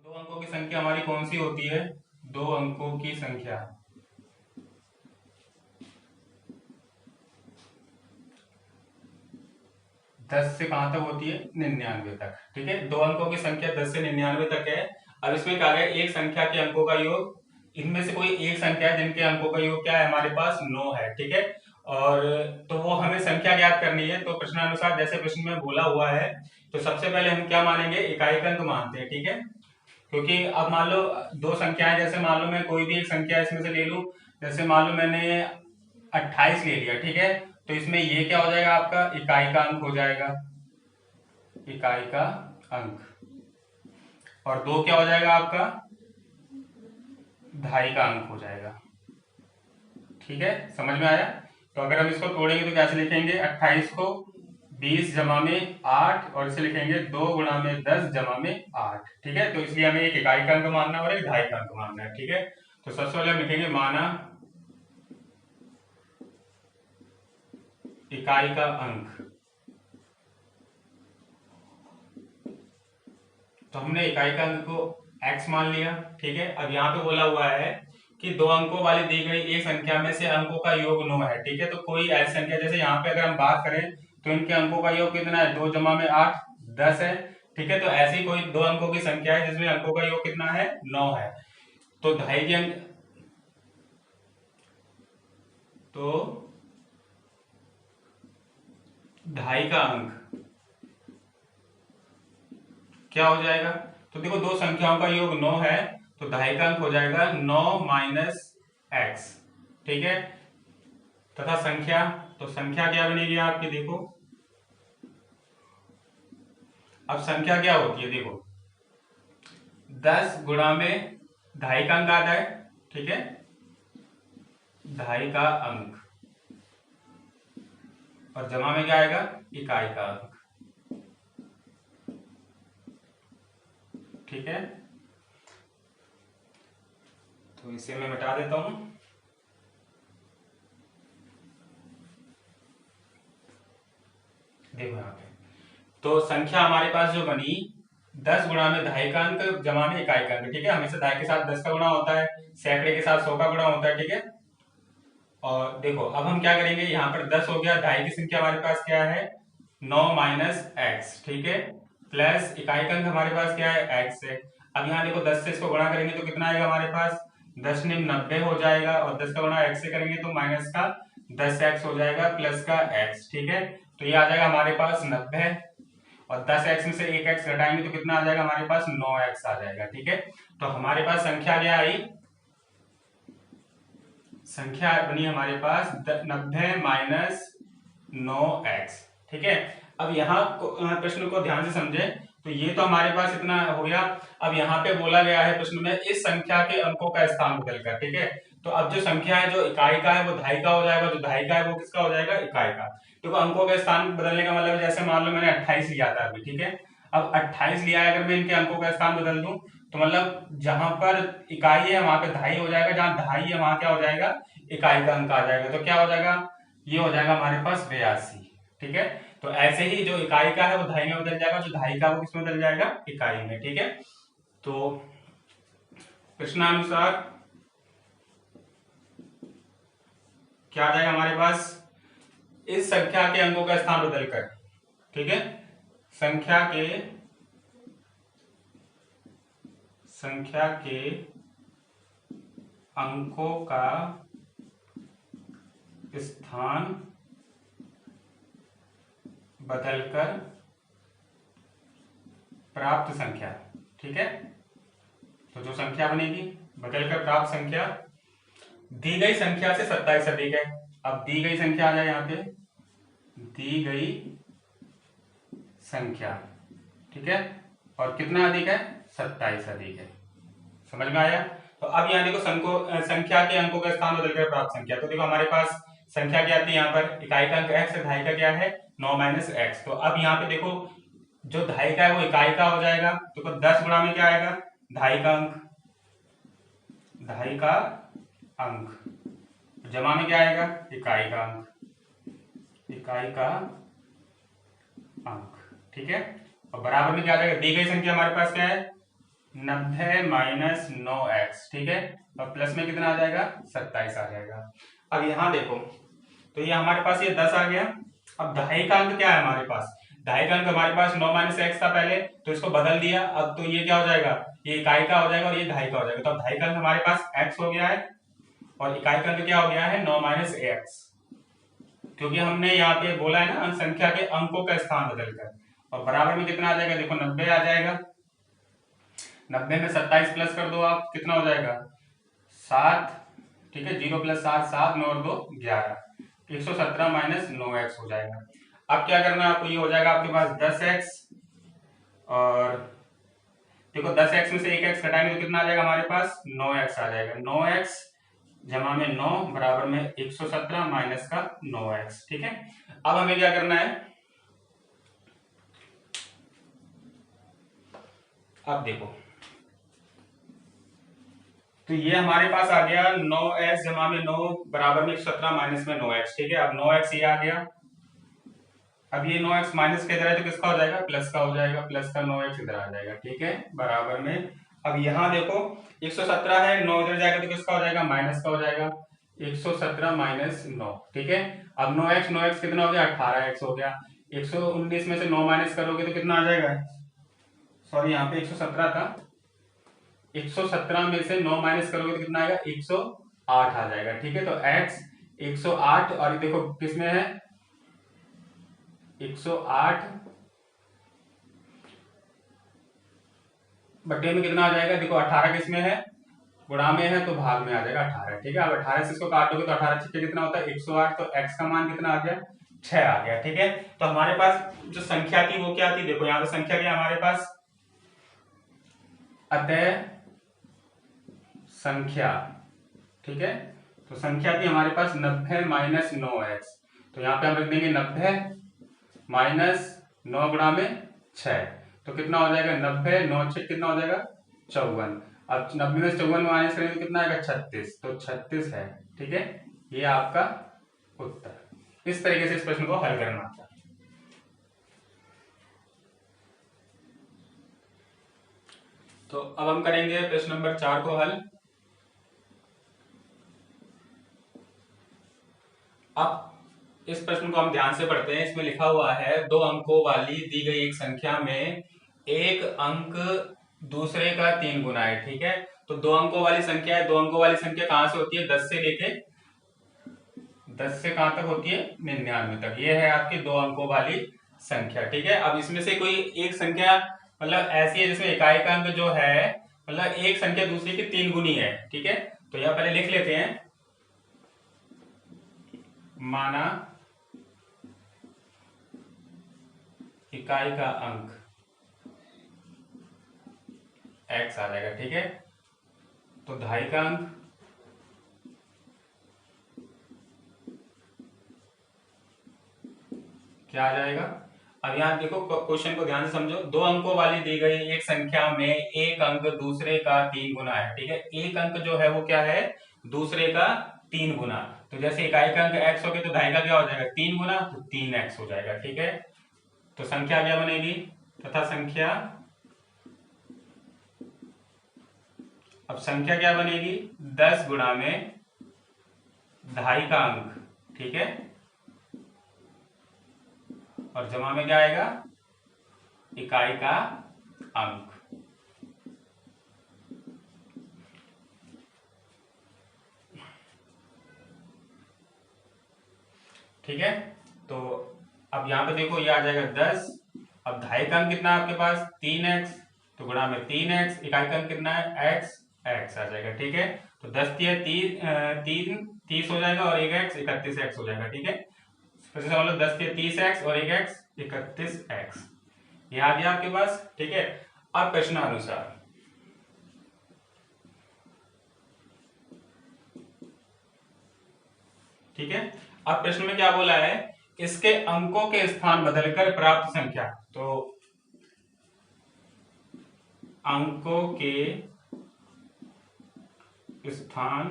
दो अंकों की संख्या हमारी कौन सी होती है? दो अंकों की संख्या 10 से कहां तक होती है? 99 तक। ठीक है, दो अंकों की संख्या 10 से 99 तक है। अब इसमें क्या है, एक संख्या के अंकों का योग, इनमें से कोई एक संख्या है जिनके अंकों का योग क्या है हमारे पास? 9 है। ठीक है, और तो वो हमें संख्या ज्ञात करनी है। तो प्रश्नानुसार जैसे प्रश्न में बोला हुआ है, तो सबसे पहले हम क्या मानेंगे? इकाई का अंक मानते हैं। ठीक है, क्योंकि अब मान लो दो संख्याएं, जैसे मान लो मैं कोई भी एक संख्या इसमें से ले लूं, जैसे मान लो मैंने 28 ले लिया। ठीक है, तो इसमें ये क्या हो जाएगा? आपका इकाई का अंक हो जाएगा, इकाई का अंक। और दो क्या हो जाएगा आपका? ढाई का अंक हो जाएगा। ठीक है, समझ में आया? तो अगर हम इसको तोड़ेंगे तो कैसे लिखेंगे? 28 को 20 जमा में 8, और इसे लिखेंगे 2 गुणा में 10 जमा में 8। ठीक है, तो इसलिए हमें एक इकाई का अंक मानना है और एक ढाई का अंक मानना है। ठीक है, तो सबसे पहले हम लिखेंगे माना इकाई का अंक। तो हमने इकाई का अंक को x मान लिया। ठीक है, अब यहाँ पे बोला हुआ है कि दो अंकों वाली दी गई एक संख्या में से अंकों का योग 9 है। ठीक है, तो कोई ऐसी संख्या, जैसे यहाँ पे अगर हम बात करें तो इनके अंकों का योग कितना है? 2 जमा में 8 10 है। ठीक है, तो ऐसी कोई दो अंकों की संख्या है जिसमें अंकों का योग कितना है? 9 है। तो ढाई के अंक, तो ढाई का अंक क्या हो जाएगा? तो देखो दो संख्याओं का योग 9 है, तो ढाई का अंक हो जाएगा 9 माइनस एक्स। ठीक है, तथा संख्या, तो संख्या क्या बनेगी आपकी? देखो अब संख्या क्या होती है, देखो 10 गुणा में ढाई का अंक आता है। ठीक है, ढाई का अंक, और जमा में क्या आएगा? इकाई का अंक। ठीक है, तो इसे मैं मिटा देता हूं। देखो यहाँ पे तो संख्या हमारे पास जो बनी, 10 गुणा में ढाई का अंक जमा में इकाई का अंक। ठीक है, हमेशा ढाई के साथ 10 का गुणा होता है, सैकड़े के साथ 100 का गुणा होता है। ठीक है, और देखो अब हम क्या करेंगे, यहाँ पर 10 हो गया, ढाई की संख्या हमारे पास क्या है? 9 माइनस एक्स। ठीक है, प्लस इकाई का अंक हमारे पास क्या है? एक्स है। अब यहाँ देखो 10 से इसको गुणा करेंगे तो कितना आएगा हमारे पास? 10 निम 90 हो जाएगा, और 10 का गुणा एक्स से करेंगे तो माइनस का 10x हो जाएगा, प्लस का x। ठीक है, तो ये आ जाएगा हमारे पास 90, और 10x में से एक x घटाएंगे तो कितना आ जाएगा हमारे पास? 9x आ जाएगा। ठीक है, तो हमारे पास संख्या क्या आई? संख्या बनी हमारे पास 90 माइनस 9x। ठीक है, अब यहाँ प्रश्न को ध्यान से समझे, तो ये तो हमारे पास इतना हो गया। अब यहाँ पे बोला गया है प्रश्न में इस संख्या के अंकों का स्थान बदलकर। ठीक है, तो अब जो संख्या है जो इकाई का है वो ढाई का हो जाएगा, जो ढाई का है वो किसका हो जाएगा? इकाई का। तो अंकों का स्थान बदलने का मतलब, जैसे मान लो मैंने 28 लिया था अभी। ठीक है, अब 28 लिया है, अगर मैं इनके अंकों का स्थान बदल दूं तो मतलब जहां पर इकाई है वहां पे ढाई हो जाएगा, जहां ढाई है वहां क्या हो जाएगा? इकाई का अंक आ जाएगा। तो क्या हो जाएगा? ये हो जाएगा हमारे पास 82। ठीक है, तो ऐसे ही जो इकाई का है वो ढाई में बदल जाएगा, जो ढाई का वो किसमें बदल जाएगा? इकाई में। ठीक है, तो प्रश्नानुसार क्या आ जाएगा हमारे पास? इस संख्या के अंकों का स्थान बदलकर। ठीक है, संख्या के अंकों का स्थान बदलकर प्राप्त संख्या। ठीक है, तो जो संख्या बनेगी बदलकर प्राप्त संख्या, दी गई संख्या से 27 अधिक है। अब दी गई संख्या आ जाए यहाँ पे, दी गई संख्या। ठीक है, और कितना अधिक है? 27 अधिक है। समझ में आया? तो अब यहाँ देखो संख्या के अंकों का स्थान बदलकर प्राप्त संख्या। तो देखो हमारे पास संख्या क्या आती है यहाँ पर? इकाई का अंक x है, ढाई का क्या है? 9 माइनस एक्स। तो अब यहाँ पे देखो जो ढाई का है वो इकाई का हो जाएगा, तो 10 गुणा में क्या आएगा? ढाई का अंक, ढाई का अंक, जमा में क्या आएगा? इकाई का अंक, इकाई का अंक। ठीक है, और बराबर में क्या आ जाएगा? दी गई संख्या हमारे पास क्या है? 90 माइनस 9x, ठीक है, और प्लस में कितना आ जाएगा 27 आ जाएगा। अब यहाँ देखो, तो ये हमारे पास ये 10 आ गया। अब दहाई का अंक क्या है हमारे पास, दहाई का अंक हमारे पास 9 माइनस एक्स था पहले, तो इसको बदल दिया, अब तो ये क्या हो जाएगा, ये इकाई का हो जाएगा और ये दहाई का हो जाएगा। तो अब दहाई का अंक हमारे पास x हो गया है और इकाई का अंक क्या हो गया है 9 माइनस एक्स, क्योंकि हमने यहाँ पे बोला है ना संख्या के अंकों का स्थान बदलकर। और बराबर में कितना आ जाएगा, देखो 90 आ जाएगा, 90 में 27 प्लस कर दो आप, कितना हो जाएगा 7, ठीक है, 0 प्लस 7 7, 9 और 2 11, 117 माइनस 9x हो जाएगा। अब क्या करना है आपको, ये हो जाएगा आपके पास 10x, और देखो 10x में से 1x घटाएंगे तो कितना आ जाएगा हमारे पास 9x आ जाएगा। 9x जमा में 9 बराबर में 117 माइनस का 9x, ठीक है। अब हमें क्या करना है, अब देखो, तो ये हमारे पास आ गया 9x जमा में 9 बराबर में 117 माइनस में 9x, ठीक है। अब 9x ये आ गया, अब ये 9x माइनस के इधर है तो किसका हो जाएगा, प्लस का हो जाएगा, प्लस का 9x इधर आ जाएगा, ठीक है, बराबर में। अब यहाँ देखो 117 है, 9 इधर जाएगा तो किसका हो जाएगा, माइनस का हो जाएगा, 117 माइनस 9, ठीक है। अब 9x कितना हो गया, 18x हो गया। 119 में से 9 माइनस करोगे तो कितना आ जाएगा, सॉरी यहाँ पे 117 था, 117 में से 9 माइनस करोगे तो कितना आएगा 108 आ जाएगा, ठीक है। तो x 108, और देखो किसमें है 108 बटे में कितना आ जाएगा, देखो 18 किसमें है, गुणा में है, तो भाग में आ जाएगा 18, ठीक है। अब 18 से इसको काटोगे तो 18 छक्के कितना होता है 108, तो x का मान कितना आ गया 6 आ गया, ठीक है। तो हमारे पास जो संख्या थी वो क्या थी, देखो यहाँ पे संख्या क्या हमारे पास, अतः संख्या, ठीक है। तो संख्या थी हमारे पास 90 माइनस 9x, तो यहाँ पे हम रख देंगे 90 माइनस 9 गुणा में 6, तो कितना हो जाएगा 90 9 6 कितना हो जाएगा 54। अब 90 में 54 माइनस करेंगे तो कितना आएगा 36, तो 36 है, ठीक है। ये आपका उत्तर। इस तरीके से इस प्रश्न को हल करना था। तो अब हम करेंगे प्रश्न नंबर 4 को हल। अब इस प्रश्न को हम ध्यान से पढ़ते हैं। इसमें लिखा हुआ है 2 अंकों वाली दी गई एक संख्या में एक अंक दूसरे का 3 गुना है, ठीक है। तो 2 अंकों वाली संख्या है, 2 अंकों वाली संख्या कहां से होती है, 10 से लेके 10 से कहां तक होती है 99 तक। ये है आपकी 2 अंकों वाली संख्या, ठीक है। अब इसमें से कोई एक संख्या मतलब ऐसी है जिसमें इकाई का अंक जो है मतलब एक संख्या दूसरी की 3 गुनी है, ठीक है। तो यह पहले लिख लेते हैं, माना इकाई का अंक x आ जाएगा, ठीक है। तो दहाई का अंक क्या आ जाएगा। अब यहाँ देखो क्वेश्चन को ध्यान से समझो, 2 अंकों वाली दी गई एक संख्या में एक अंक दूसरे का 3 गुना है, ठीक है। एक अंक जो है वो क्या है, दूसरे का 3 गुना। तो जैसे इकाई का अंक x हो गया तो दहाई का क्या हो जाएगा 3 गुना, तो 3x हो जाएगा, ठीक है। तो संख्या क्या बनेगी, तथा संख्या, अब संख्या क्या बनेगी 10 गुणा में दहाई का अंक, ठीक है, और जमा में क्या आएगा इकाई का अंक। ठीक है, तो अब यहां पे देखो ये आ जाएगा 10, अब दहाई का अंक कितना है आपके पास 3x, तो गुणा में 3x, इकाई का अंक कितना है x आ जाएगा, ठीक है। तो 10 3 30 हो जाएगा और 1x 31x हो जाएगा, ठीक है। फिर से समझ लो 10 30x और 1x 31x, ये आ गया आपके पास, ठीक है। अब प्रश्नानुसार, ठीक है। अब प्रश्न में क्या बोला है, इसके अंकों के स्थान बदलकर प्राप्त संख्या, तो अंकों के स्थान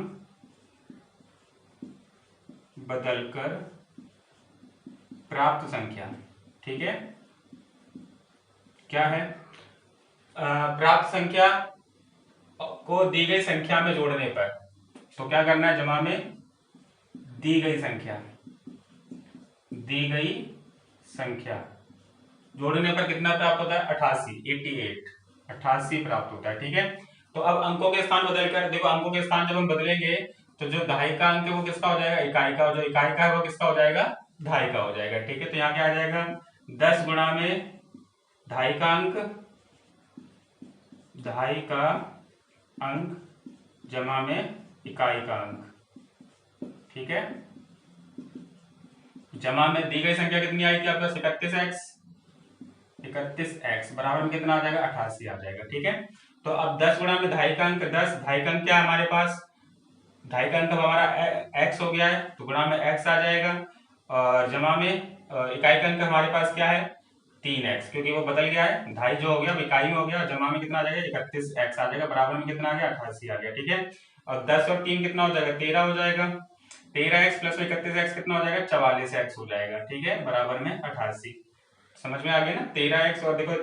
बदलकर प्राप्त संख्या, ठीक है, क्या है प्राप्त संख्या को दी गई संख्या में जोड़ने पर, तो क्या करना है, जमा में दी गई संख्या जोड़ने पर कितना प्राप्त होता है, 88 प्राप्त होता है। ठीक है, तो अब अंकों के स्थान बदल कर देखो, अंकों के स्थान जब हम बदलेंगे तो जो दहाई का अंक है वो किसका हो जाएगा, इकाई का, और जो इकाई का है वो किसका हो जाएगा, ढाई का हो जाएगा। ठीक है, तो यहाँ क्या आ जाएगा, 10 गुणा में ढाई का अंक जमा में इकाई का अंक। ठीक है, जमा में दी गई संख्या कितनी आई थी आपका, 31x बराबर में कितना आ जाएगा, 88 आ जाएगा। ठीक है, तो अब 10 गुणा में ढाई का अंक 10, ढाई का अंक क्या है हमारे पास, ढाई का अंक अब हमारा x हो गया है, तो गुणा में x आ जाएगा, और जमा में इकाई का अंक हमारे पास क्या है, 3x, क्योंकि वो बदल गया है, ढाई जो हो गया वो इकाई में हो गया, जमा में कितना आ जाएगा, 31x आ जाएगा, बराबर में कितना आ गया, 88 आ गया। ठीक है, और 10 और 3 कितना हो जाएगा, 13 हो जाएगा, 13x प्लस 31x कितना हो जाएगा, 44x हो जाएगा। ठीक है, बराबर में 88। समझ में आ गया ना, 13x और देखो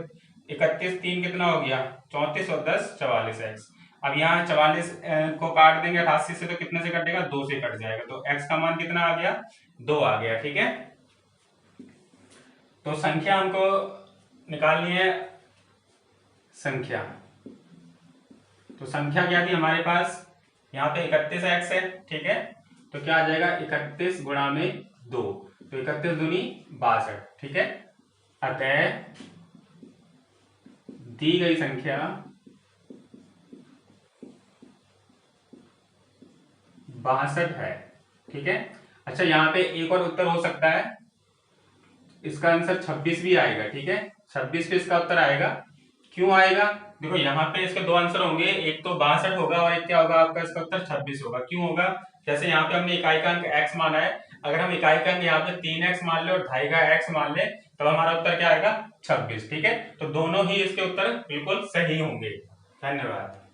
31 3 कितना हो गया, 34 और 10 44x। अब यहाँ 44 को काट देंगे 88 से, तो कितने से कटेगा, 2 से कट जाएगा, तो x का मान कितना आ गया, 2 आ गया। ठीक है, तो संख्या हमको निकालनी है, संख्या, तो संख्या क्या थी हमारे पास, यहाँ पे 31x है। ठीक है, तो क्या आ जाएगा, 31 गुणा में 2, तो 31 दूनी 62। ठीक है, अतः दी गई संख्या 62 है। ठीक है, अच्छा यहाँ पे एक और उत्तर हो सकता है, इसका आंसर 26 भी आएगा। ठीक है, 26 पे इसका उत्तर आएगा, क्यों आएगा, देखो यहाँ पे इसके दो आंसर होंगे, एक तो 62 होगा और एक क्या होगा आपका, इसका उत्तर 26 होगा। क्यों होगा, जैसे यहाँ पे हमने इकाई का अंक x माना है, अगर हम इकाई का अंक यहाँ पे 3x मान ले और ढाई का x मान ले, तो हमारा उत्तर क्या आएगा, 26। ठीक है, तो दोनों ही इसके उत्तर बिल्कुल सही होंगे। धन्यवाद।